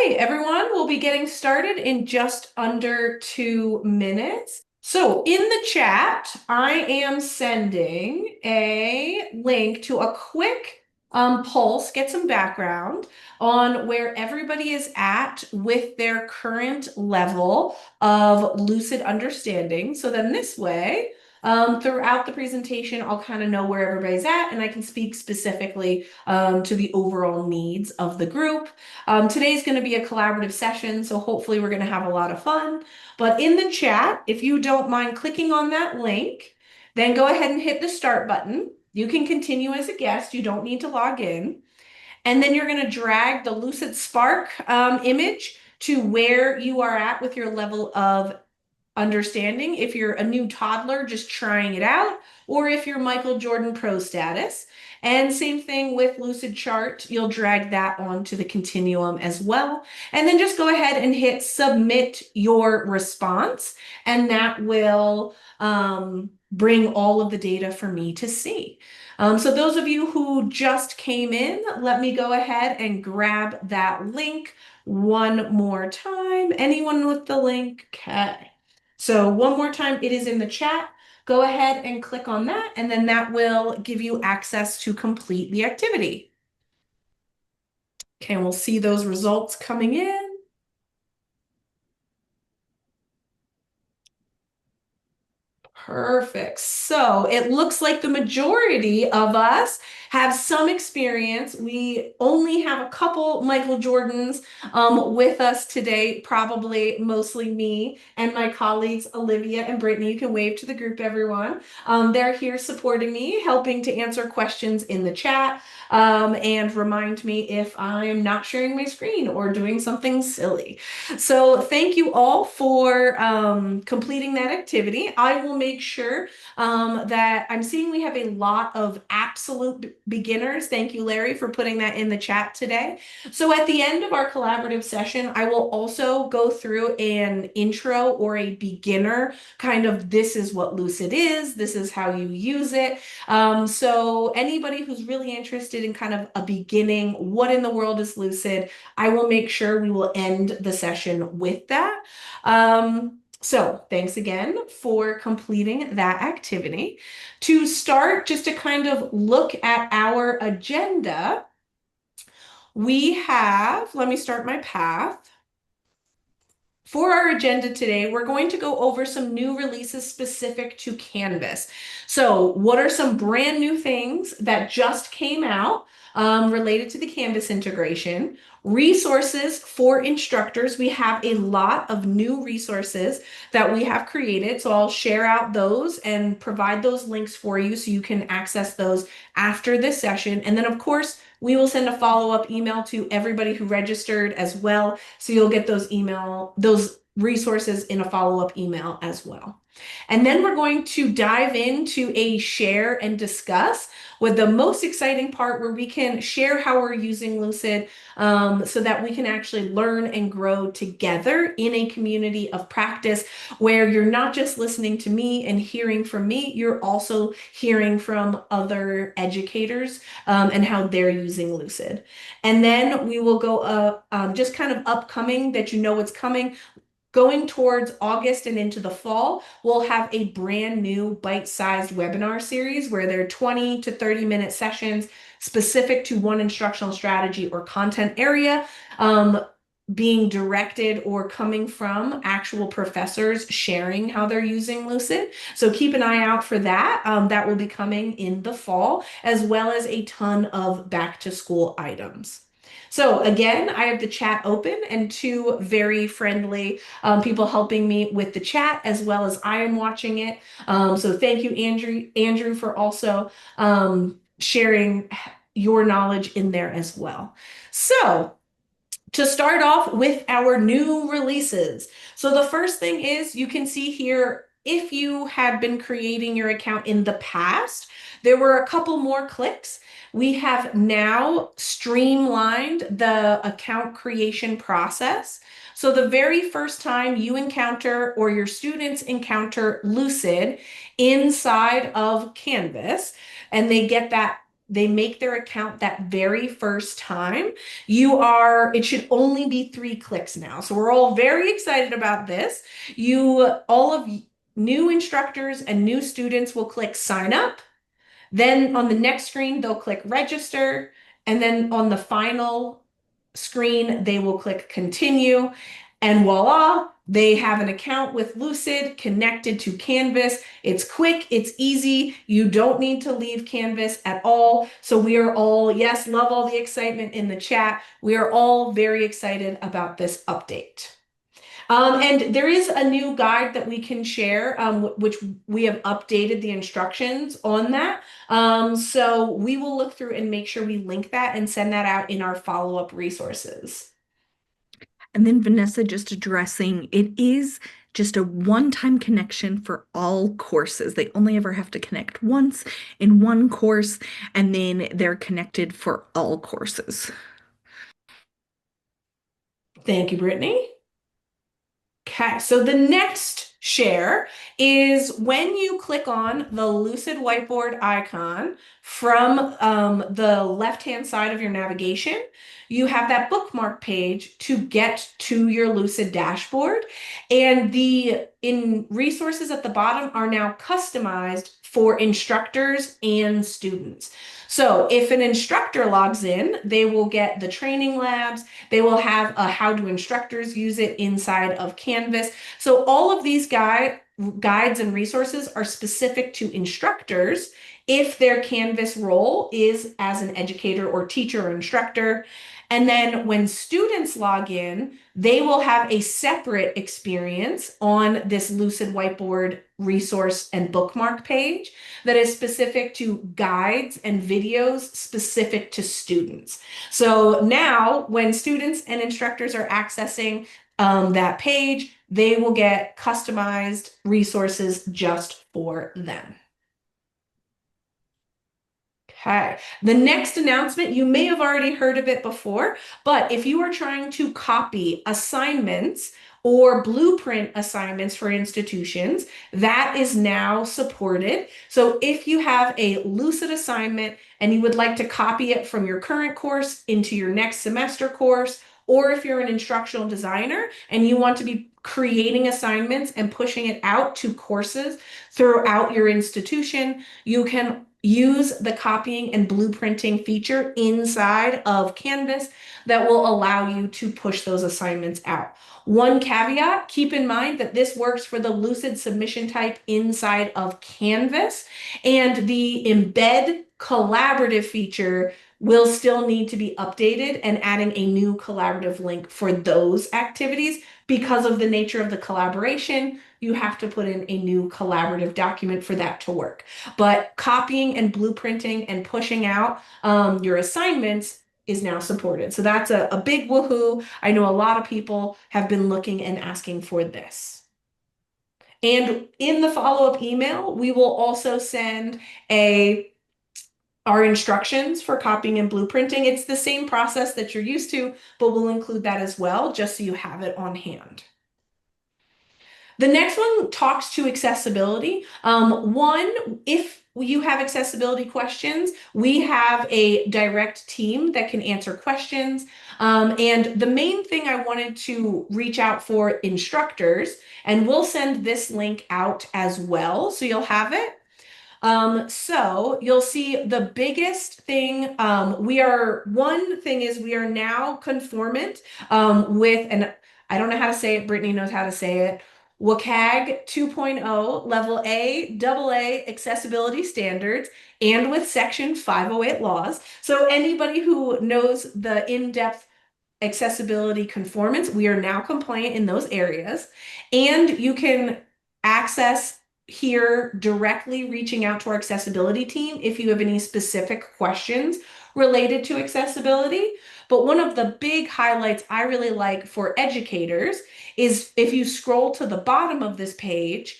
Okay, everyone, we'll be getting started in just under 2 minutes. So in the chat, I am sending a link to a quick pulse, get some background on where everybody is at with their current level of lucid understanding. So then this way, throughout the presentation, I'll kind of know where everybody's at and I can speak specifically to the overall needs of the group. Today's going to be a collaborative session, so hopefully we're going to have a lot of fun. But in the chat, if you don't mind clicking on that link, then go ahead and hit the start button. You can continue as a guest. You don't need to log in. And then you're going to drag the Lucid Spark image to where you are at with your level of understanding, if you're a new toddler just trying it out, or if you're Michael Jordan Pro status. And same thing with Lucid Chart, you'll drag that onto the continuum as well. And then just go ahead and hit submit your response, and that will bring all of the data for me to see. So those of you who just came in, let me go ahead and grab that link one more time. Anyone with the link? Okay. So one more time, it is in the chat. Go ahead and click on that, and then that will give you access to complete the activity. Okay, and we'll see those results coming in. Perfect. So it looks like the majority of us have some experience. We only have a couple Michael Jordans with us today, probably mostly me and my colleagues, Olivia and Brittany. You can wave to the group, everyone. They're here supporting me, helping to answer questions in the chat and remind me if I'm not sharing my screen or doing something silly. So thank you all for completing that activity. I will make sure that I'm seeing we have a lot of absolute beginners. Thank you, Larry, for putting that in the chat today. So at the end of our collaborative session, I will also go through an intro or a beginner kind of, this is what Lucid is, this is how you use it. So anybody who's really interested in kind of a beginning, what in the world is Lucid, I will make sure we will end the session with that. So thanks again for completing that activity. To start, just to kind of look at our agenda, we have, let me start my path. For our agenda today, we're going to go over some new releases specific to Canvas. So what are some brand new things that just came out related to the Canvas integration? Resources for instructors. We have a lot of new resources that we have created. So I'll share out those and provide those links for you so you can access those after this session. And then of course, we will send a follow-up email to everybody who registered as well. So you'll get those resources in a follow-up email as well. And then we're going to dive into a share and discuss, with the most exciting part where we can share how we're using Lucid so that we can actually learn and grow together in a community of practice where you're not just listening to me and hearing from me, you're also hearing from other educators and how they're using Lucid. And then we will go just kind of upcoming, that you know what's coming. Going towards August and into the fall, we'll have a brand new bite-sized webinar series where they're 20 to 30-minute sessions specific to one instructional strategy or content area, being directed or coming from actual professors sharing how they're using Lucid. So keep an eye out for that. That will be coming in the fall, as well as a ton of back-to-school items. So again, I have the chat open and two very friendly people helping me with the chat as well as I am watching it. So thank you, Andrew, for also sharing your knowledge in there as well. So to start off with our new releases. So the first thing is, you can see here, if you had been creating your account in the past, there were a couple more clicks. We have now streamlined the account creation process. So the very first time you encounter or your students encounter Lucid inside of Canvas, and they get that they make their account that very first time, it should only be 3 clicks now. So we're all very excited about this. All of new instructors and new students will click sign up. Then on the next screen, they'll click register. And then on the final screen, they will click continue. And voila, they have an account with Lucid connected to Canvas. It's quick, it's easy. You don't need to leave Canvas at all. So we are all, yes, love all the excitement in the chat. We are all very excited about this update. And there is a new guide that we can share, which we have updated the instructions on that. So we will look through and make sure we link that and send that out in our follow-up resources. And then Vanessa just addressing it is just a one-time connection for all courses. They only ever have to connect once in one course, and then they're connected for all courses. Thank you, Brittany. Okay, so the next share is when you click on the Lucid Whiteboard icon from the left-hand side of your navigation, you have that bookmark page to get to your Lucid dashboard. And the resources at the bottom are now customized for instructors and students. So if an instructor logs in, they will get the training labs, they will have how do instructors use it inside of Canvas. So all of these guides and resources are specific to instructors if their Canvas role is as an educator or teacher or instructor. And then when students log in, they will have a separate experience on this Lucid Whiteboard resource and bookmark page that is specific to guides and videos specific to students. So now when students and instructors are accessing that page, they will get customized resources just for them. Okay, the next announcement, you may have already heard of it before, but if you are trying to copy assignments or blueprint assignments for institutions, that is now supported. So if you have a Lucid assignment and you would like to copy it from your current course into your next semester course, or if you're an instructional designer and you want to be creating assignments and pushing it out to courses throughout your institution, you can use the copying and blueprinting feature inside of Canvas that will allow you to push those assignments out. One caveat, keep in mind that this works for the Lucid submission type inside of Canvas, and the embed collaborative feature will still need to be updated and adding a new collaborative link for those activities. Because of the nature of the collaboration, you have to put in a new collaborative document for that to work. But copying and blueprinting and pushing out your assignments is now supported. So that's a big woohoo. I know a lot of people have been looking and asking for this. And in the follow-up email, we will also send our instructions for copying and blueprinting. It's the same process that you're used to, but we'll include that as well, just so you have it on hand. The next one talks to accessibility. If you have accessibility questions, we have a direct team that can answer questions. And the main thing I wanted to reach out for instructors, and we'll send this link out as well, so you'll have it. So you'll see the biggest thing, one thing is we are now conformant with, and I don't know how to say it, Brittany knows how to say it, WCAG 2.0 level A, AA accessibility standards, and with section 508 laws. So anybody who knows the in-depth accessibility conformance, we are now compliant in those areas. And you can access here directly reaching out to our accessibility team if you have any specific questions related to accessibility. But one of the big highlights I really like for educators is if you scroll to the bottom of this page,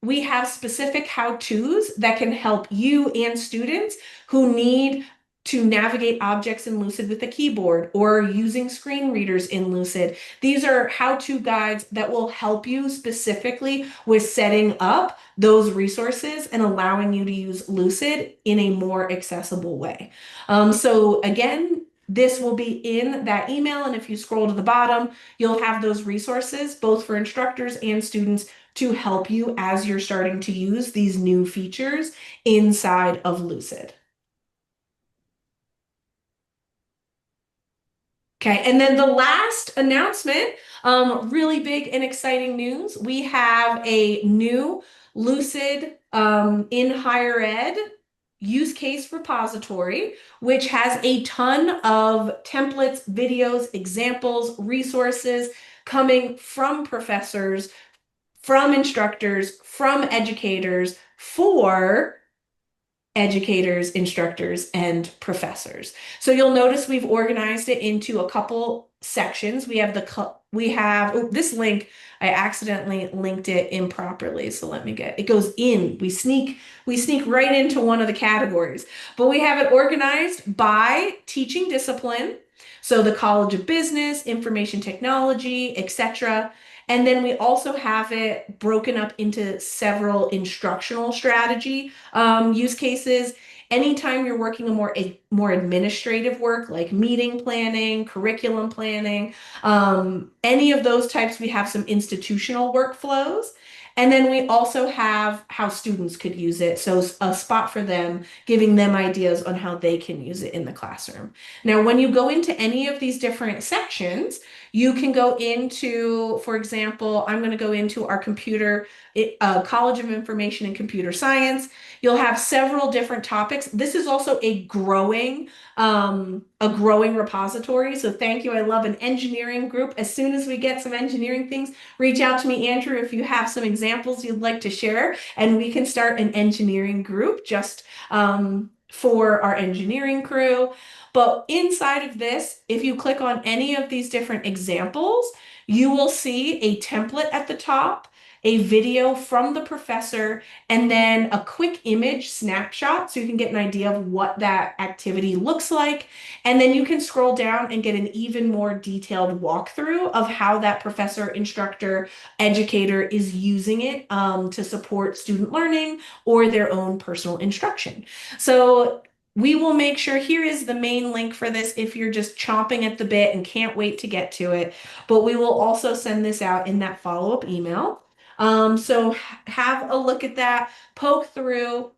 we have specific how-tos that can help you and students who need to navigate objects in Lucid with a keyboard or using screen readers in Lucid. These are how-to guides that will help you specifically with setting up those resources and allowing you to use Lucid in a more accessible way. So again, this will be in that email, and if you scroll to the bottom, you'll have those resources both for instructors and students to help you as you're starting to use these new features inside of Lucid. Okay, and then the last announcement, really big and exciting news. We have a new Lucid in higher ed use case repository, which has a ton of templates, videos, examples, resources coming from professors, from instructors, from educators for educators, instructors, and professors. So you'll notice we've organized it into a couple sections. This link, I accidentally linked it improperly. So let me it goes in. We sneak right into one of the categories, but we have it organized by teaching discipline. So the College of Business, Information Technology, etc. And then we also have it broken up into several instructional strategy use cases. Anytime you're working a more administrative work like meeting planning, curriculum planning, any of those types, we have some institutional workflows. And then we also have how students could use it. So a spot for them, giving them ideas on how they can use it in the classroom. Now, when you go into any of these different sections, you can go into, for example, I'm going to go into our College of Information and Computer Science. You'll have several different topics. This is also a growing repository. So thank you. I love an engineering group. As soon as we get some engineering things, reach out to me, Andrew, if you have some examples you'd like to share, and we can start an engineering group just for our engineering crew. But inside of this, if you click on any of these different examples, you will see a template at the top, a video from the professor, and then a quick image snapshot so you can get an idea of what that activity looks like. And then you can scroll down and get an even more detailed walkthrough of how that professor, instructor, educator is using it to support student learning or their own personal instruction. So we will make sure here is the main link for this if you're just chomping at the bit and can't wait to get to it. But we will also send this out in that follow-up email. So have a look at that, poke through,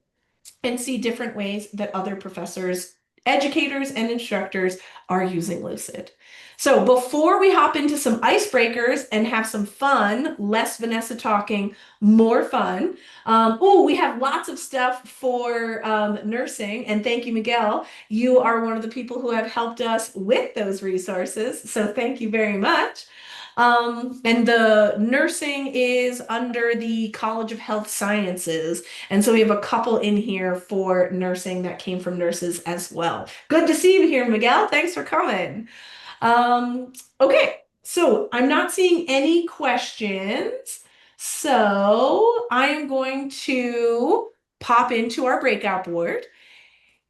and see different ways that other professors, educators, and instructors are using Lucid. So before we hop into some icebreakers and have some fun, less Vanessa talking, more fun. Oh, we have lots of stuff for nursing, and thank you, Miguel. You are one of the people who have helped us with those resources, so thank you very much. And the nursing is under the College of Health Sciences. And so we have a couple in here for nursing that came from nurses as well. Good to see you here, Miguel. Thanks for coming. Okay, so I'm not seeing any questions. So I'm going to pop into our breakout board.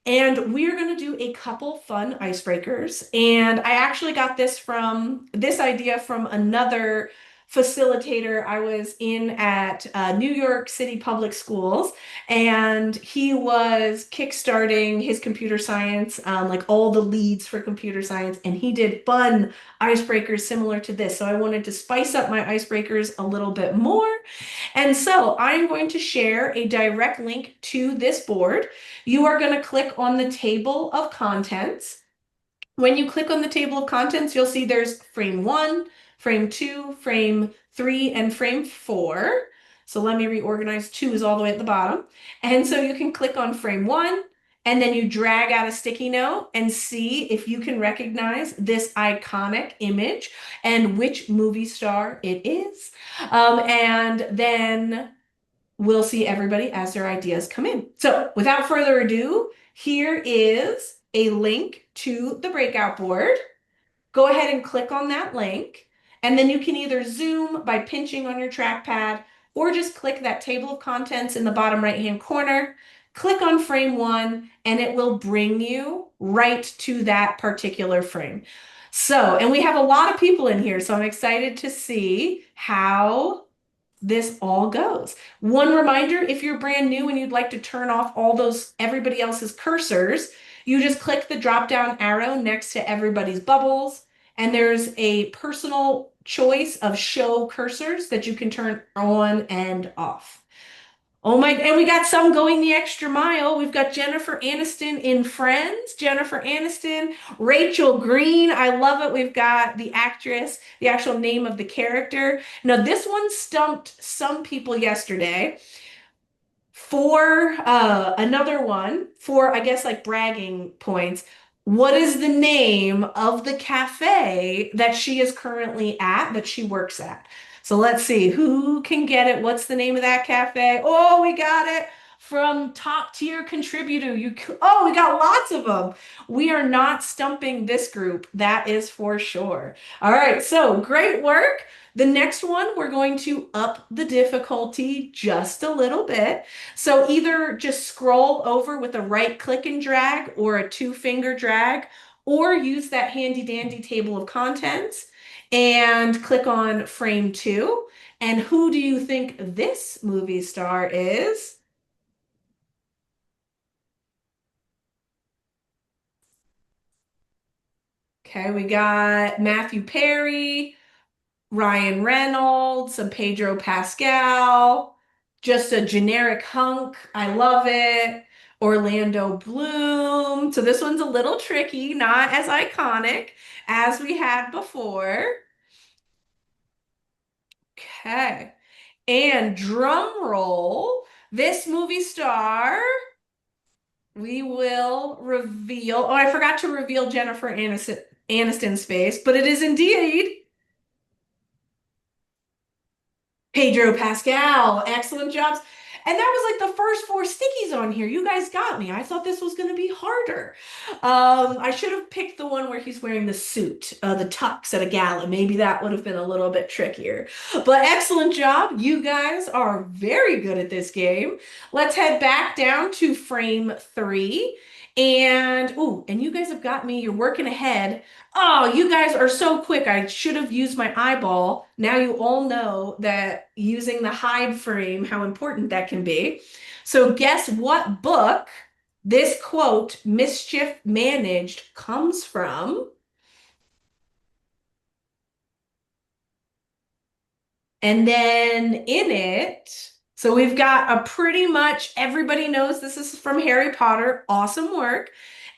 And we're going to do a couple fun icebreakers. And I actually got this idea from another facilitator I was in at New York City Public Schools. And he was kickstarting his computer science, like all the leads for computer science. And he did fun icebreakers similar to this. So I wanted to spice up my icebreakers a little bit more. And so I'm going to share a direct link to this board. You are going to click on the table of contents. When you click on the table of contents, you'll see there's frame 1, frame 2, frame 3, and frame 4. So let me reorganize. 2 is all the way at the bottom. And so you can click on frame 1, and then you drag out a sticky note and see if you can recognize this iconic image and which movie star it is. And then we'll see everybody as their ideas come in. So without further ado, here is a link to the breakout board. Go ahead and click on that link, and then you can either zoom by pinching on your trackpad or just click that table of contents in the bottom right-hand corner. click on frame one, and it will bring you right to that particular frame. So, and we have a lot of people in here, so I'm excited to see how this all goes. One reminder, if you're brand new and you'd like to turn off all those everybody else's cursors, you just click the drop down arrow next to everybody's bubbles, and there's a personal choice of show cursors that you can turn on and off. Oh my, and we got some going the extra mile. We've got Jennifer Aniston in Friends, Jennifer Aniston, Rachel Green. I love it. We've got the actress, the actual name of the character. Now, this one stumped some people yesterday for another one for, I guess, like bragging points. What is the name of the cafe that she is currently at, that she works at? So let's see who can get it. What's the name of that cafe? Oh, we got it from top tier contributor. Oh, we got lots of them. We are not stumping this group, that is for sure. All right, so great work. The next one, we're going to up the difficulty just a little bit. So either just scroll over with a right click and drag or a two-finger drag, or use that handy dandy table of contents and click on frame two. And who do you think this movie star is? Okay, we got Matthew Perry, Ryan Reynolds, some Pedro Pascal, just a generic hunk. I love it. Orlando Bloom. So this one's a little tricky, not as iconic as we had before. Okay. And drum roll, this movie star, we will reveal. Oh, I forgot to reveal Aniston's face, but it is indeed Pedro Pascal, excellent jobs. And that was like the first four stickies on here. You guys got me. I thought this was going to be harder. I should have picked the one where he's wearing the suit, the tux at a gala. Maybe that would have been a little bit trickier. But excellent job. You guys are very good at this game. Let's head back down to frame three. And you guys have got me. You're working ahead. Oh, you guys are so quick. I should have used my eyeball. Now you all know that using the hide frame, how important that can be. So guess what book this quote, mischief managed, comes from? And then in it, so we've got a pretty much everybody knows this is from Harry Potter. Awesome work.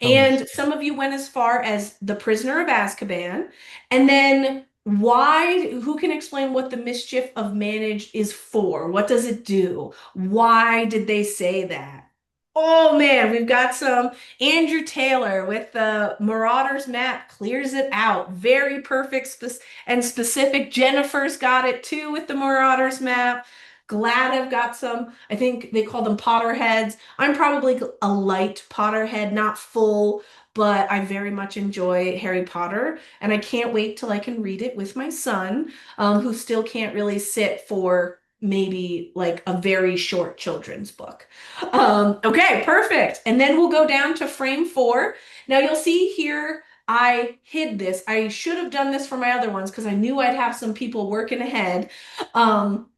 Oh, And some of you went as far as The Prisoner of Azkaban. And then who can explain what the mischief of managed is for? What does it do? Why did they say that? Oh man, we've got some Andrew Taylor with the Marauders map clears it out. Very perfect and specific. Jennifer's got it too with the Marauders map. Glad I've got some. I think they call them Potterheads. I'm probably a light Potterhead, not full, but I very much enjoy Harry Potter, and I can't wait till I can read it with my son, who still can't really sit for maybe like a very short children's book. Okay, perfect. And then we'll go down to frame four. Now you'll see here, I hid this. I should have done this for my other ones because I knew I'd have some people working ahead. Um,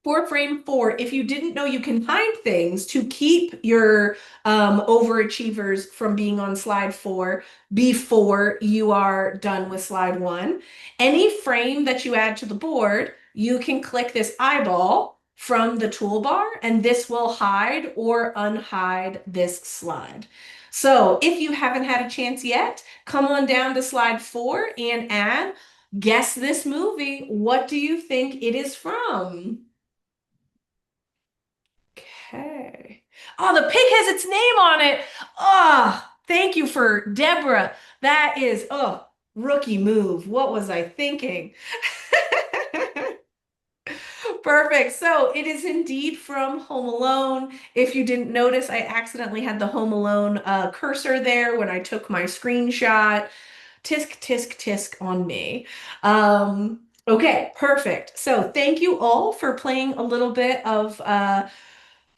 for frame four, if you didn't know, you can hide things to keep your overachievers from being on slide four before you are done with slide one. Any frame that you add to the board, you can click this eyeball from the toolbar, and this will hide or unhide this slide. So if you haven't had a chance yet, come on down to slide four and add, guess this movie. What do you think it is from? Okay. Oh, the pig has its name on it. Oh, thank you for Deborah. That is, rookie move. What was I thinking? Perfect. So it is indeed from Home Alone. If you didn't notice, I accidentally had the Home Alone cursor there when I took my screenshot. Tisk, tisk, tisk on me. Okay, perfect. So thank you all for playing a little bit of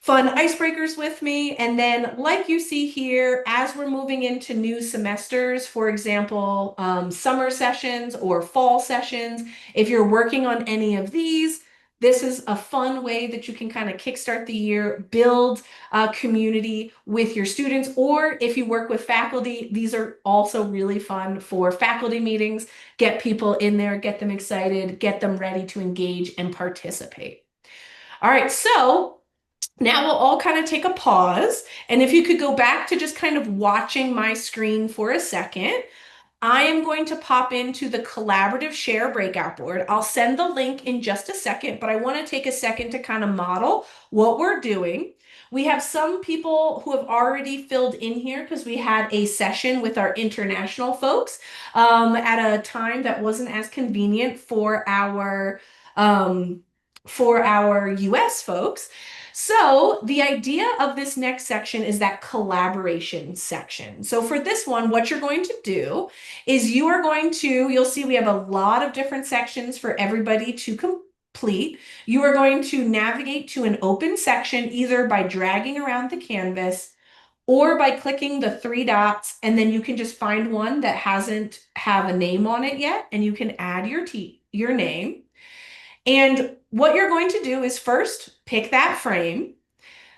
fun icebreakers with me. And then, like you see here, as we're moving into new semesters, for example, summer sessions or fall sessions, if you're working on any of these, this is a fun way that you can kind of kickstart the year, build a community with your students, or if you work with faculty, these are also really fun for faculty meetings. Get people in there, get them excited, get them ready to engage and participate. All right, so now we'll all kind of take a pause. And if you could go back to just kind of watching my screen for a second, I am going to pop into the collaborative share breakout board. I'll send the link in just a second, but I want to take a second to kind of model what we're doing. We have some people who have already filled in here because we had a session with our international folks at a time that wasn't as convenient um, for our US folks. So the idea of this next section is that collaboration section. So for this one, what you're going to do is you are going to, you'll see we have a lot of different sections for everybody to complete. You are going to navigate to an open section either by dragging around the canvas or by clicking the three dots, and then you can just find one that hasn't have a name on it yet, and you can add your name. And what you're going to do is first pick that frame.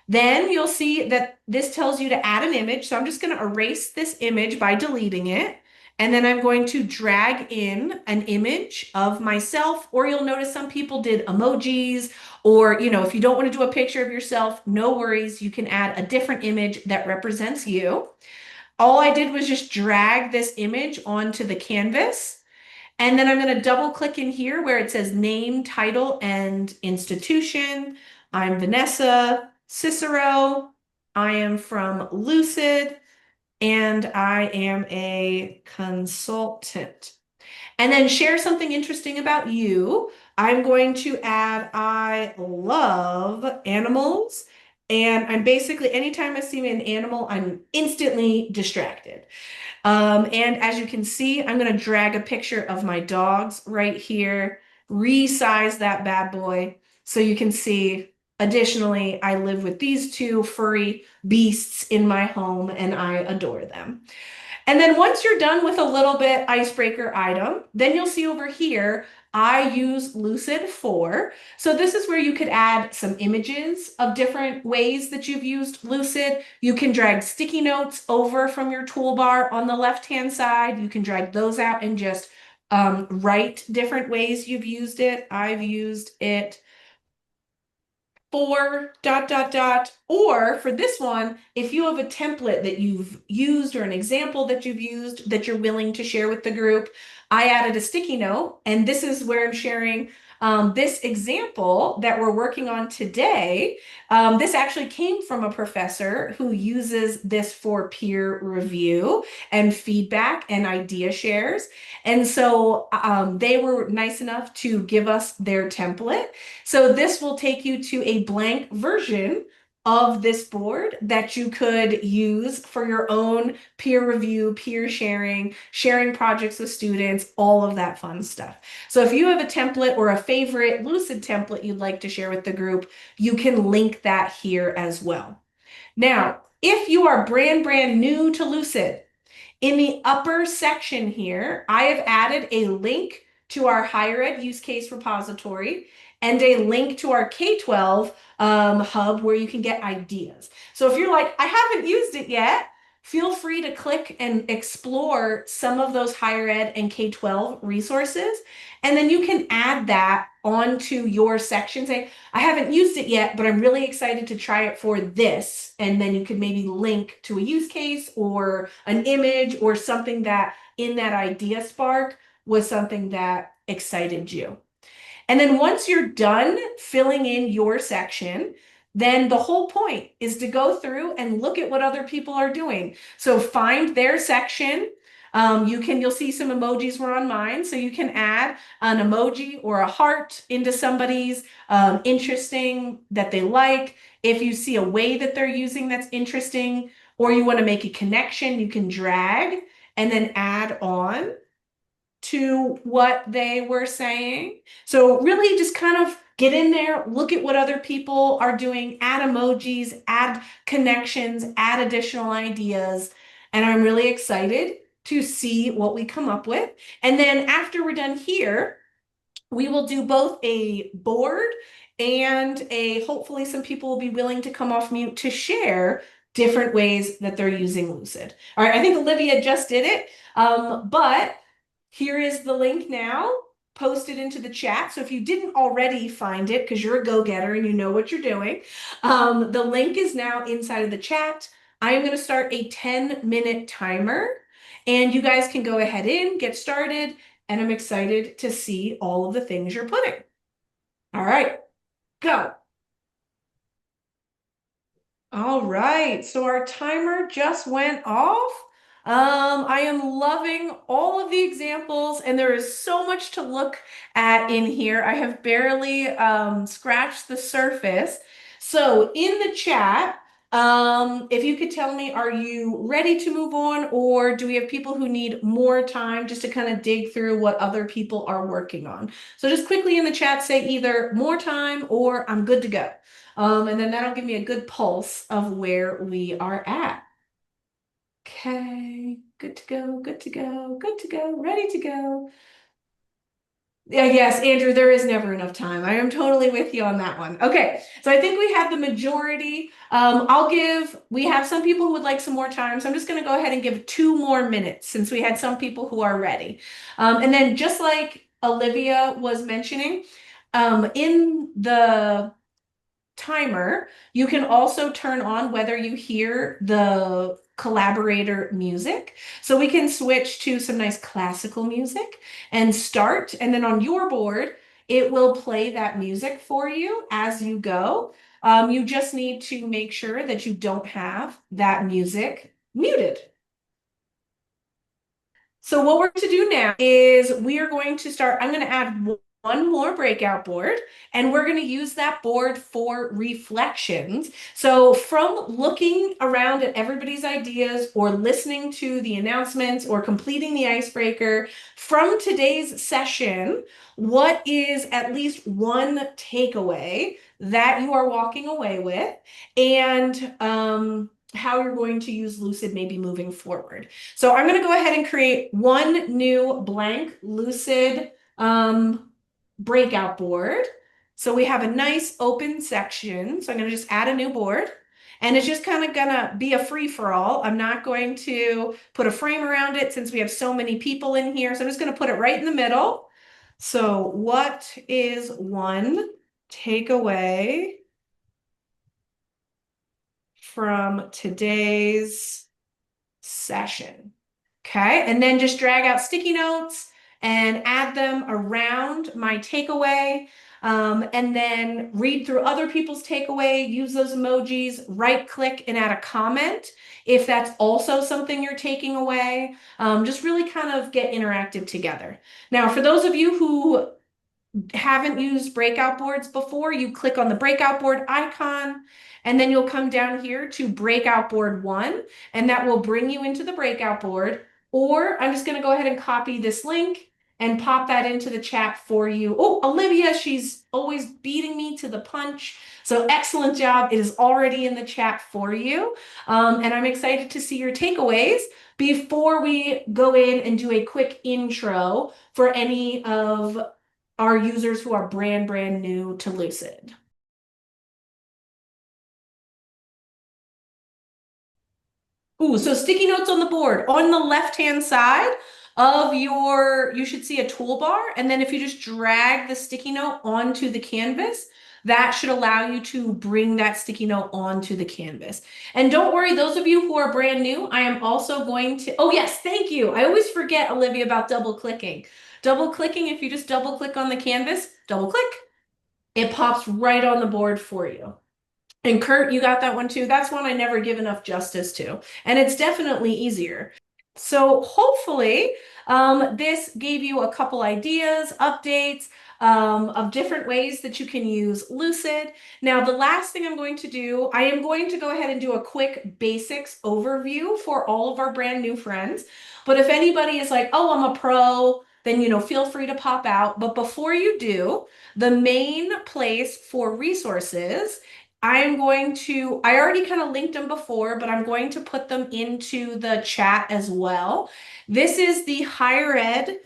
Then you'll see that this tells you to add an image. So I'm just going to erase this image by deleting it. And then I'm going to drag in an image of myself, or you'll notice some people did emojis, or, if you don't want to do a picture of yourself, no worries. You can add a different image that represents you. All I did was just drag this image onto the canvas. And then I'm going to double click in here where it says name, title, and institution. I'm Vanessa Cicero. I am from Lucid, and I am a consultant. And then share something interesting about you. I'm going to add, I love animals. And I'm basically, anytime I see an animal, I'm instantly distracted. And as you can see, I'm going to drag a picture of my dogs right here, resize that bad boy so you can see. Additionally, I live with these two furry beasts in my home and I adore them. And then once you're done with a little bit icebreaker item, then you'll see over here, I use Lucid 4. So this is where you could add some images of different ways that you've used Lucid. You can drag sticky notes over from your toolbar on the left-hand side. You can drag those out and just write different ways you've used it. I've used it for dot dot dot. Or for this one, if you have a template that you've used or an example that you've used that you're willing to share with the group, I added a sticky note, and this is where I'm sharing this example that we're working on today. This actually came from a professor who uses this for peer review and feedback and idea shares. And so they were nice enough to give us their template. So this will take you to a blank version of this board that you could use for your own peer review, peer sharing, sharing projects with students, all of that fun stuff. So if you have a template or a favorite Lucid template you'd like to share with the group, you can link that here as well. Now, if you are brand new to Lucid, in the upper section here, I have added a link to our higher ed use case repository and a link to our K-12 hub where you can get ideas. So if you're like, I haven't used it yet, feel free to click and explore some of those higher ed and K-12 resources. And then you can add that onto your section. Say, I haven't used it yet, but I'm really excited to try it for this. And then you could maybe link to a use case or an image or something that in that idea spark was something that excited you. And then once you're done filling in your section, then the whole point is to go through and look at what other people are doing. So find their section. You'll see some emojis were on mine. So you can add an emoji or a heart into somebody's interesting that they like. If you see a way that they're using that's interesting, or you want to make a connection, you can drag and then add on to what they were saying. So really just kind of Get in there, look at what other people are doing, add emojis, add connections, add additional ideas. And I'm really excited to see what we come up with. And then after we're done here, we will do both a board and a hopefully some people will be willing to come off mute to share different ways that they're using Lucid. All right, I think Olivia just did it, but here is the link now posted into the chat. So if you didn't already find it because you're a go-getter and you know what you're doing, the link is now inside of the chat. I am going to start a 10-minute timer and you guys can go ahead and get started. And I'm excited to see all of the things you're putting. All right, go. All right, so our timer just went off. I am loving all of the examples, and there is so much to look at in here. I have barely scratched the surface. So in the chat, if you could tell me, are you ready to move on, or do we have people who need more time just to kind of dig through what other people are working on? So just quickly in the chat, say either more time or I'm good to go. And then that'll give me a good pulse of where we are at. Okay, good to go, good to go, good to go, ready to go. Yeah, yes, Andrew, there is never enough time. I am totally with you on that one. Okay, so I think we have the majority. We have some people who would like some more time, so I'm just going to go ahead and give 2 more minutes since we had some people who are ready. And then just like Olivia was mentioning, in the timer, you can also turn on whether you hear the collaborator music. So we can switch to some nice classical music and start. And then on your board, it will play that music for you as you go. You just need to make sure that you don't have that music muted. So what we're going to do now is we are going to start, I'm going to add one more breakout board, and we're going to use that board for reflections. So from looking around at everybody's ideas or listening to the announcements or completing the icebreaker from today's session, what is at least one takeaway that you are walking away with and how you're going to use Lucid maybe moving forward. So I'm going to go ahead and create one new blank Lucid breakout board. So we have a nice open section. So I'm going to just add a new board. And it's just kind of going to be a free for all. I'm not going to put a frame around it since we have so many people in here. So I'm just going to put it right in the middle. So what is one takeaway from today's session? Okay, and then just drag out sticky notes and add them around my takeaway. And then read through other people's takeaway, use those emojis, right click and add a comment if that's also something you're taking away. Just really kind of get interactive together. Now, for those of you who haven't used breakout boards before, you click on the breakout board icon, and then you'll come down here to breakout board 1, and that will bring you into the breakout board. Or I'm just going to go ahead and copy this link and pop that into the chat for you. Oh, Olivia, she's always beating me to the punch. So excellent job. It is already in the chat for you. And I'm excited to see your takeaways before we go in and do a quick intro for any of our users who are brand new to Lucid. Ooh, so sticky notes on the board. On the left-hand side of you should see a toolbar. And then if you just drag the sticky note onto the canvas, that should allow you to bring that sticky note onto the canvas. And don't worry, those of you who are brand new, I am also going to, oh yes, thank you. I always forget, Olivia, about double clicking. Double clicking, if you just double click on the canvas, double click, it pops right on the board for you. And Kurt, you got that one too. That's one I never give enough justice to. And it's definitely easier. So hopefully this gave you a couple ideas, updates of different ways that you can use Lucid. Now, the last thing I'm going to do, I am going to go ahead and do a quick basics overview for all of our brand new friends. But if anybody is like, oh, I'm a pro, then feel free to pop out. But before you do, the main place for resources, I already kind of linked them before, but I'm going to put them into the chat as well. This is the higher ed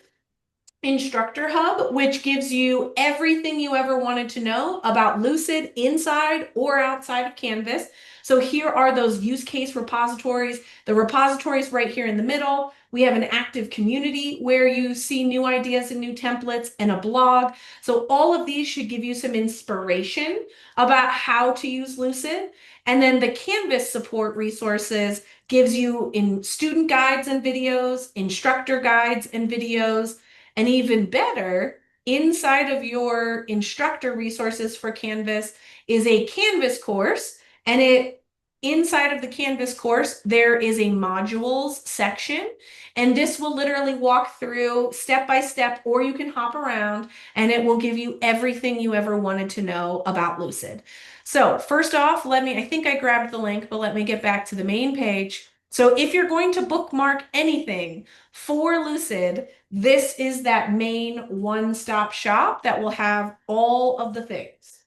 Instructor Hub, which gives you everything you ever wanted to know about Lucid inside or outside of Canvas. So here are those use case repositories. The repositories right here in the middle. We have an active community where you see new ideas and new templates and a blog. So all of these should give you some inspiration about how to use Lucid. And then the Canvas support resources gives you in student guides and videos, instructor guides and videos, and even better, inside of your instructor resources for Canvas is a Canvas course. And inside of the Canvas course, there is a modules section. And this will literally walk through step by step, or you can hop around and it will give you everything you ever wanted to know about Lucid. So first off, I think I grabbed the link, but let me get back to the main page. So if you're going to bookmark anything for Lucid, this is that main one-stop shop that will have all of the things.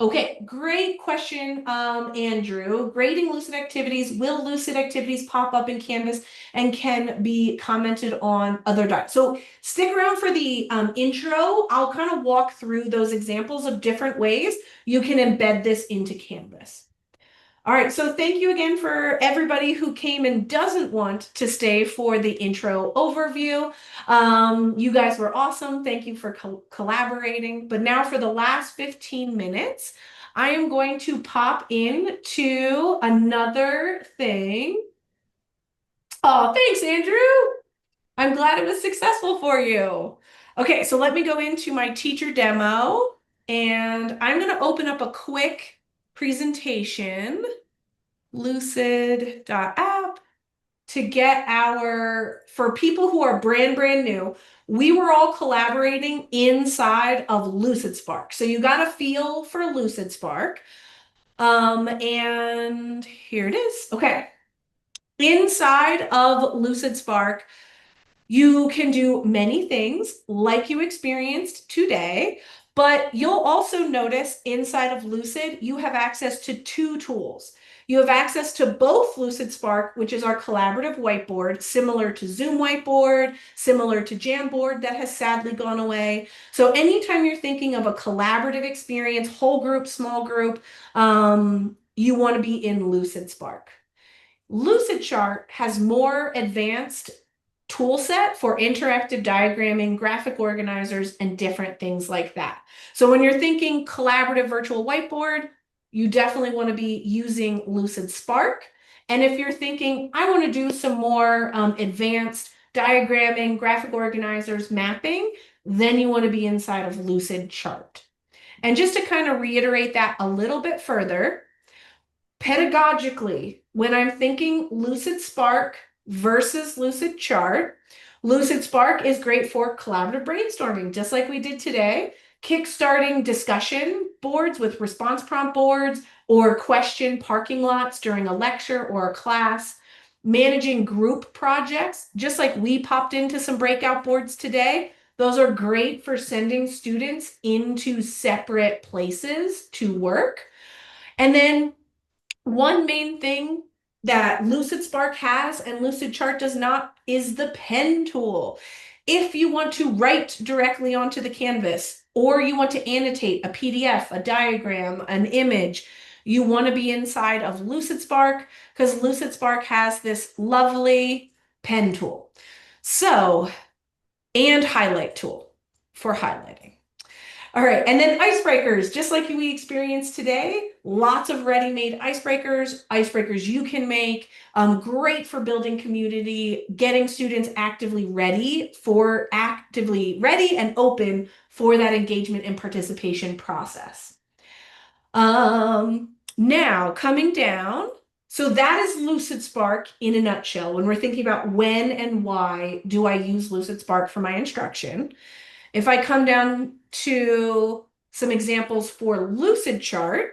Okay, great question, Andrew. Grading Lucid activities. Will Lucid activities pop up in Canvas and can be commented on other docs? So stick around for the intro. I'll kind of walk through those examples of different ways you can embed this into Canvas. All right, so thank you again for everybody who came and doesn't want to stay for the intro overview. You guys were awesome. Thank you for collaborating. But now for the last 15 minutes, I am going to pop in to another thing. Oh, thanks, Andrew. I'm glad it was successful for you. Okay, so let me go into my teacher demo, and I'm going to open up a quick presentation. Lucid.app to get for people who are brand new, we were all collaborating inside of Lucid Spark. So you got a feel for Lucid Spark. And here it is. Okay. Inside of Lucid Spark, you can do many things like you experienced today, but you'll also notice inside of Lucid, you have access to two tools. You have access to both Lucid Spark, which is our collaborative whiteboard, similar to Zoom whiteboard, similar to Jamboard that has sadly gone away. So anytime you're thinking of a collaborative experience, whole group, small group, you want to be in Lucid Spark. Lucid Chart has more advanced tool set for interactive diagramming, graphic organizers, and different things like that. So when you're thinking collaborative virtual whiteboard, you definitely want to be using Lucid Spark. And if you're thinking, I want to do some more advanced diagramming, graphic organizers, mapping, then you want to be inside of Lucid Chart. And just to kind of reiterate that a little bit further, pedagogically, when I'm thinking Lucid Spark versus Lucid Chart, Lucid Spark is great for collaborative brainstorming, just like we did today, kickstarting discussion boards with response prompt boards or question parking lots during a lecture or a class, managing group projects, just like we popped into some breakout boards today. Those are great for sending students into separate places to work. And then one main thing that Lucid Spark has and Lucid Chart does not is the pen tool. If you want to write directly onto the canvas, or you want to annotate a PDF, a diagram, an image, you want to be inside of Lucid Spark because Lucid Spark has this lovely pen tool. So, and highlight tool for highlighting. All right, and then icebreakers, just like we experienced today, lots of ready-made icebreakers you can make, great for building community, getting students actively ready and open for that engagement and participation process. Now coming down, so that is Lucid Spark in a nutshell. When we're thinking about when and why do I use Lucid Spark for my instruction. If I come down to some examples for Lucid Chart,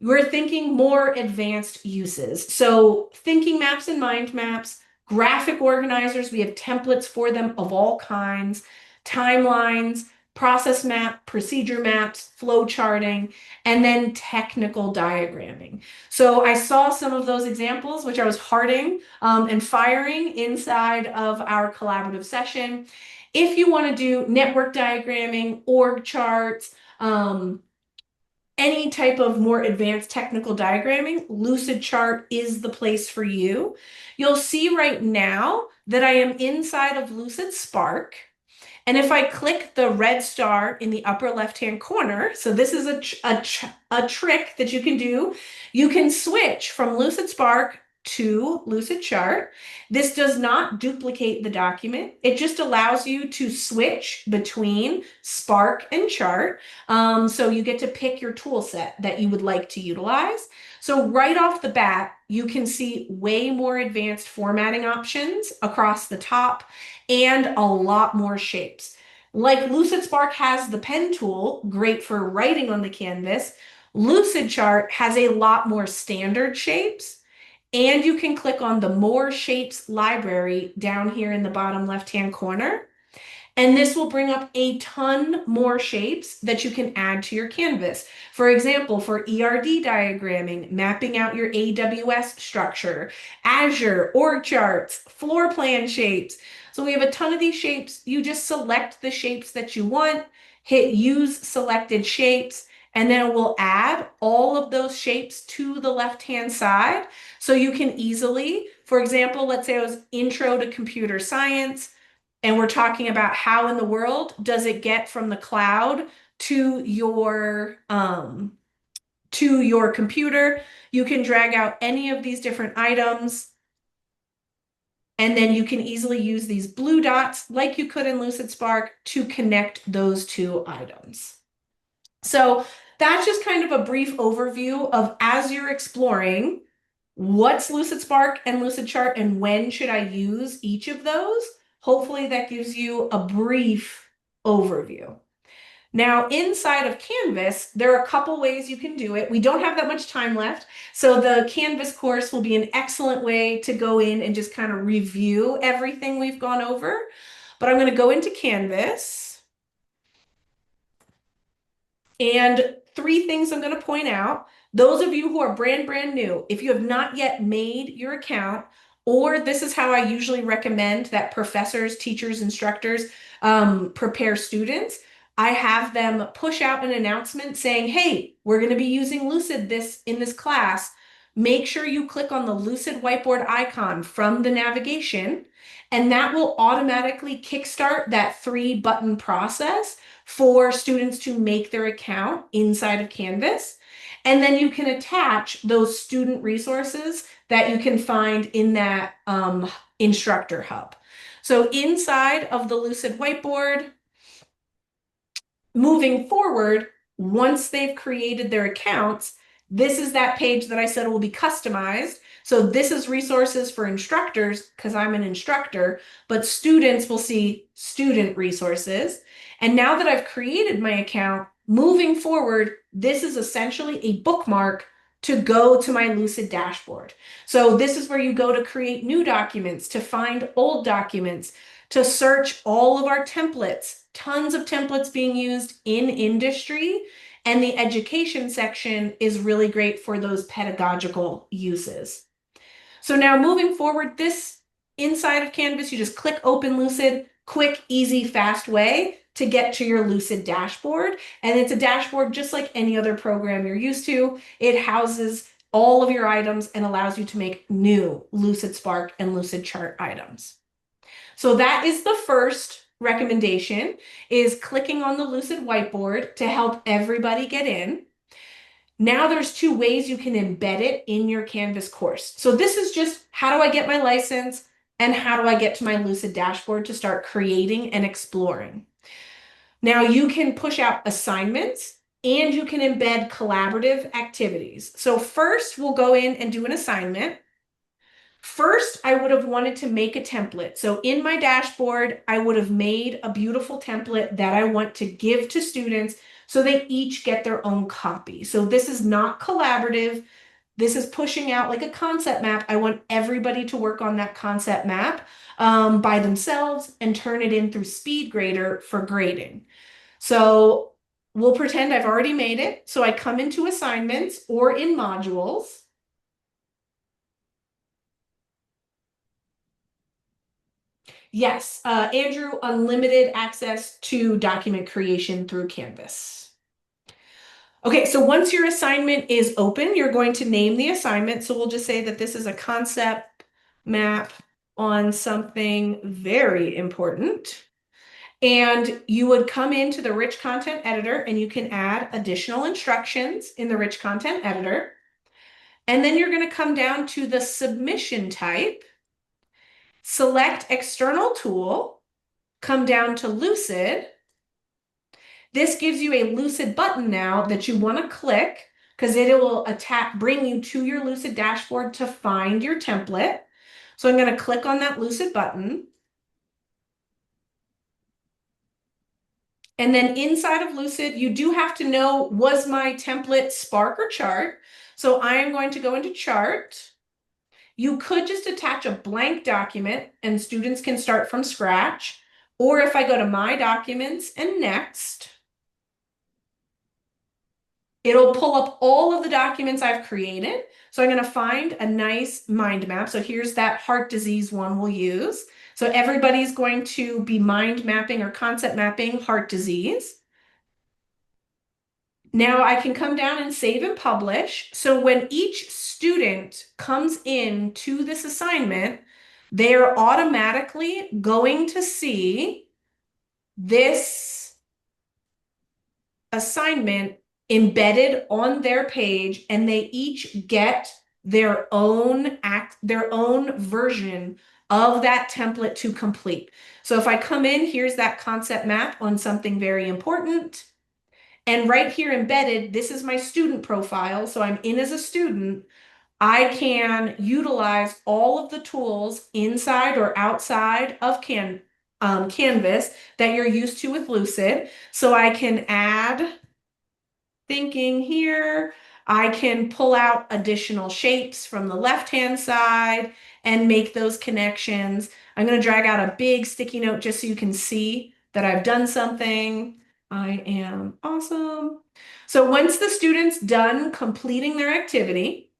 We're thinking more advanced uses. So thinking maps and mind maps, graphic organizers, we have templates for them of all kinds, timelines, process map, procedure maps, flow charting, and then technical diagramming. So I saw some of those examples, which I was hearting and firing inside of our collaborative session. If you want to do network diagramming, org charts, any type of more advanced technical diagramming, Lucid Chart is the place for you. You'll see right now that I am inside of Lucid Spark. And if I click the red star in the upper left-hand corner, so this is a trick that you can do. You can switch from Lucid Spark to Lucid Chart. This does not duplicate the document. It just allows you to switch between Spark and Chart. So you get to pick your tool set that you would like to utilize. So right off the bat, you can see way more advanced formatting options across the top and a lot more shapes. Like Lucid Spark has the pen tool, great for writing on the canvas. Lucid Chart has a lot more standard shapes, and you can click on the More Shapes library down here in the bottom left-hand corner. And this will bring up a ton more shapes that you can add to your canvas. For example, for ERD diagramming, mapping out your AWS structure, Azure, org charts, floor plan shapes. So we have a ton of these shapes. You just select the shapes that you want, hit use selected shapes, and then it will add all of those shapes to the left-hand side. So you can easily, for example, let's say it was intro to computer science, and we're talking about how in the world does it get from the cloud to your computer. You can drag out any of these different items, and then you can easily use these blue dots like you could in Lucid Spark to connect those two items. So that's just kind of a brief overview of, as you're exploring, what's Lucid Spark and Lucid Chart and when should I use each of those. Hopefully that gives you a brief overview. Now, inside of Canvas, there are a couple ways you can do it. We don't have that much time left, so the Canvas course will be an excellent way to go in and just kind of review everything we've gone over. But I'm going to go into Canvas. And three things I'm going to point out. Those of you who are brand new, if you have not yet made your account, or this is how I usually recommend that professors, teachers, instructors prepare students, I have them push out an announcement saying, hey, we're going to be using Lucid in this class. Make sure you click on the Lucid whiteboard icon from the navigation, and that will automatically kickstart that 3-button process for students to make their account inside of Canvas. And then you can attach those student resources that you can find in that instructor hub. So inside of the Lucid whiteboard, moving forward, once they've created their accounts, this is that page that I said will be customized. So this is resources for instructors because I'm an instructor, but students will see student resources. And now that I've created my account, moving forward, this is essentially a bookmark to go to my Lucid dashboard. So this is where you go to create new documents, to find old documents, to search all of our templates, tons of templates being used in industry. And the education section is really great for those pedagogical uses. So now moving forward, this inside of Canvas, you just click Open Lucid, quick, easy, fast way to get to your Lucid dashboard. And it's a dashboard just like any other program you're used to. It houses all of your items and allows you to make new Lucid Spark and Lucid Chart items. So that is the first recommendation, is clicking on the Lucid whiteboard to help everybody get in. Now there's 2 ways you can embed it in your Canvas course. So this is just how do I get my license and how do I get to my Lucid dashboard to start creating and exploring. Now you can push out assignments and you can embed collaborative activities. So first we'll go in and do an assignment. First, I would have wanted to make a template. So in my dashboard, I would have made a beautiful template that I want to give to students So they each get their own copy. So this is not collaborative. This is pushing out like a concept map. I want everybody to work on that concept map by themselves and turn it in through SpeedGrader for grading. So we'll pretend I've already made it. So I come into assignments or in modules. Yes, Andrew, unlimited access to document creation through Canvas. Okay, so once your assignment is open, you're going to name the assignment. So we'll just say that this is a concept map on something very important. And you would come into the rich content editor and you can add additional instructions in the rich content editor. And then you're going to come down to the submission type, select external tool, come down to Lucid. This gives you a Lucid button now that you want to click because it will bring you to your Lucid dashboard to find your template. So I'm going to click on that Lucid button. And then inside of Lucid, you do have to know, was my template Spark or Chart? So I am going to go into Chart. You could just attach a blank document and students can start from scratch. Or if I go to My Documents and Next, it'll pull up all of the documents I've created. So I'm going to find a nice mind map. So here's that heart disease one we'll use. So everybody's going to be mind mapping or concept mapping heart disease. Now I can come down and save and publish. So when each student comes in to this assignment, they're automatically going to see this assignment embedded on their page, and they each get their own version of that template to complete. So if I come in, here's that concept map on something very important. And right here embedded, this is my student profile. So I'm in as a student. I can utilize all of the tools inside or outside of Canvas that you're used to with Lucid. So I can add thinking here. I can pull out additional shapes from the left-hand side and make those connections. I'm going to drag out a big sticky note just so you can see that I've done something. I am awesome. So once the student's done completing their activity,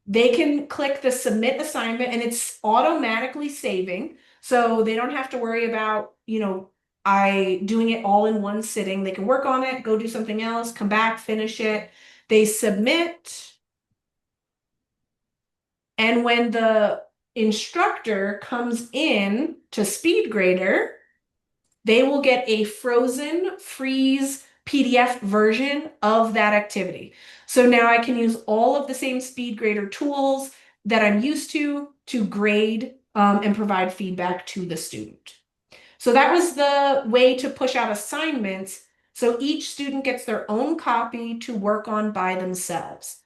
they can click the submit assignment and it's automatically saving. So they don't have to worry about, I doing it all in one sitting. They can work on it, go do something else, come back, finish it. They submit. And when the instructor comes in to SpeedGrader, they will get a frozen freeze PDF version of that activity. So now I can use all of the same SpeedGrader tools that I'm used to grade and provide feedback to the student. So that was the way to push out assignments. So each student gets their own copy to work on by themselves.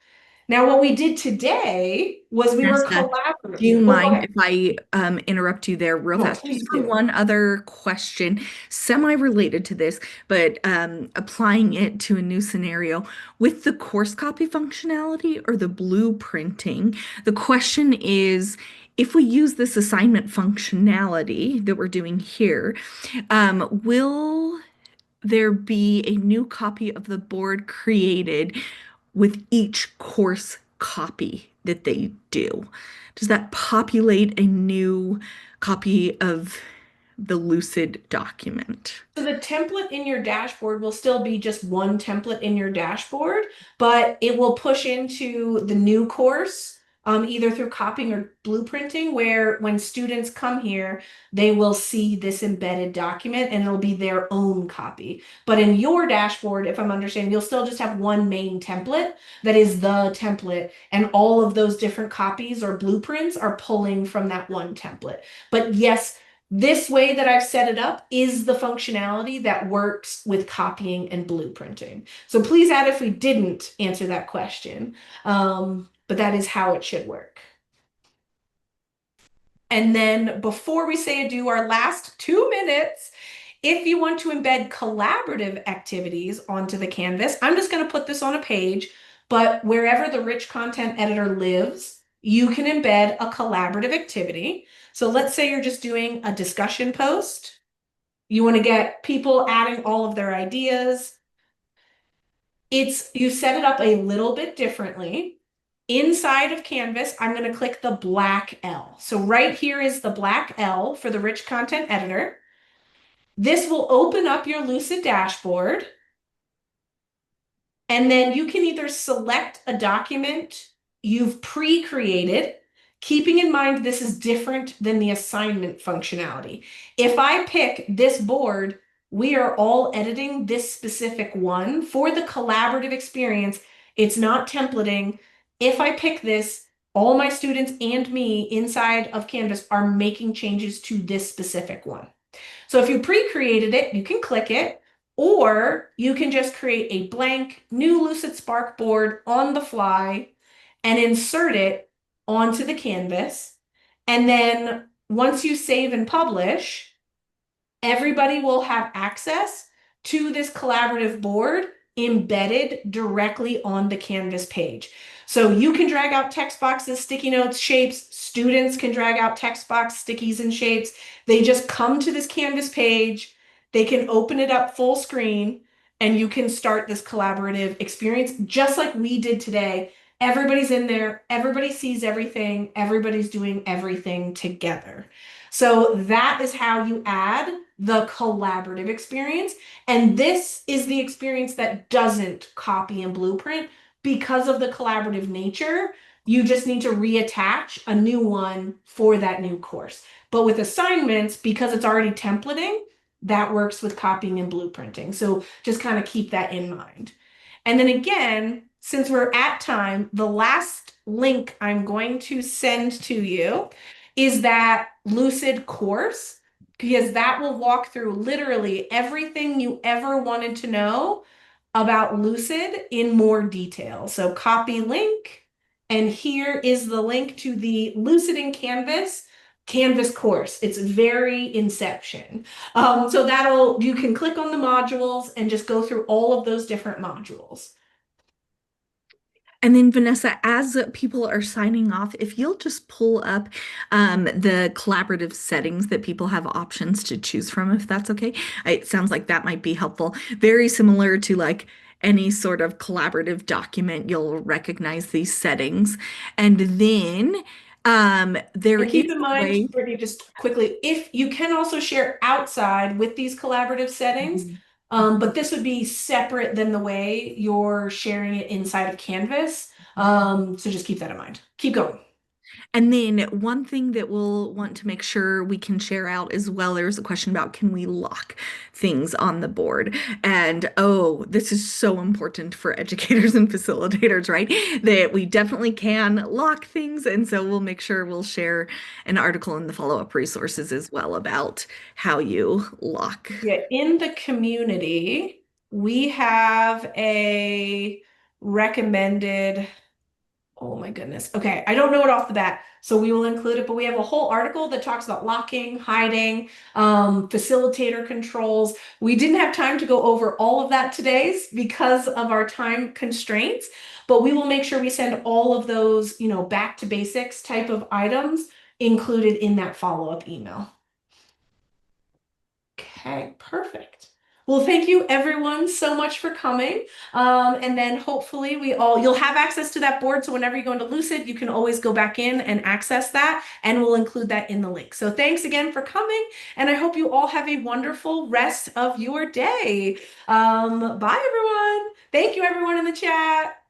Now, what we did today was we were Vanessa, do you collaborating. Oh, go mind ahead. if I interrupt you there real No, fast? Just please for do. one other question, semi-related to this, but applying it to a new scenario with the course copy functionality or the blueprinting. The question is, if we use this assignment functionality that we're doing here, will there be a new copy of the board created with each course copy that they do? Does that populate a new copy of the Lucid document? So the template in your dashboard will still be just one template in your dashboard, but it will push into the new course, either through copying or blueprinting, where when students come here, they will see this embedded document and it'll be their own copy. But in your dashboard, if I'm understanding, you'll still just have one main template that is the template, and all of those different copies or blueprints are pulling from that one template. But yes, this way that I've set it up is the functionality that works with copying and blueprinting. So please add if we didn't answer that question. But that is how it should work. And then before we say adieu, our last 2 minutes If you want to embed collaborative activities onto the canvas, I'm just going to put this on a page, but wherever the rich content editor lives, you can embed a collaborative activity. So let's say you're just doing a discussion post. You want to get people adding all of their ideas. You set it up a little bit differently. Inside of Canvas, I'm going to click the black L. So right here is the black L for the rich content editor. This will open up your Lucid dashboard. And then you can either select a document you've pre-created, keeping in mind this is different than the assignment functionality. If I pick this board, we are all editing this specific one for the collaborative experience. It's not templating. If I pick this, all my students and me inside of Canvas are making changes to this specific one. So if you pre-created it, you can click it, or you can just create a blank new Lucid Spark board on the fly and insert it onto the canvas. And then once you save and publish, everybody will have access to this collaborative board embedded directly on the Canvas page. So you can drag out text boxes, sticky notes, shapes. Students can drag out text box, stickies, and shapes. They just come to this Canvas page. They can open it up full screen, and you can start this collaborative experience just like we did today. Everybody's in there. Everybody sees everything. Everybody's doing everything together. So that is how you add the collaborative experience. And this is the experience that doesn't copy and blueprint because of the collaborative nature. You just need to reattach a new one for that new course. But with assignments, because it's already templating, that works with copying and blueprinting. So just kind of keep that in mind. And then again, since we're at time, the last link I'm going to send to you is that Lucid course, because that will walk through literally everything you ever wanted to know about Lucid in more detail. So copy link, and here is the link to the Lucid in Canvas course. It's very Inception. So you can click on the modules and just go through all of those different modules. And then Vanessa, as people are signing off, if you'll just pull up the collaborative settings that people have options to choose from, if that's okay. It sounds like that might be helpful. Very similar to like any sort of collaborative document, you'll recognize these settings. And then there And is keep in a mind, way. Brittany, just quickly, if you can also share outside with these collaborative settings, Mhm. but this would be separate than the way you're sharing it inside of Canvas. So just keep that in mind. Keep going. And then one thing that we'll want to make sure we can share out as well, there's a question about can we lock things on the board? And oh, this is so important for educators and facilitators, right? That we definitely can lock things. And so we'll make sure we'll share an article in the follow-up resources as well about how you lock. Yeah, in the community, we have a recommended. Oh my goodness. Okay, I don't know it off the bat, so we will include it, but we have a whole article that talks about locking, hiding, facilitator controls. We didn't have time to go over all of that today because of our time constraints, but we will make sure we send all of those, back to basics type of items included in that follow-up email. Okay, perfect. Well, thank you everyone so much for coming. And then hopefully you'll have access to that board. So whenever you go into Lucid, you can always go back in and access that, and we'll include that in the link. So thanks again for coming. And I hope you all have a wonderful rest of your day. Bye everyone. Thank you everyone in the chat.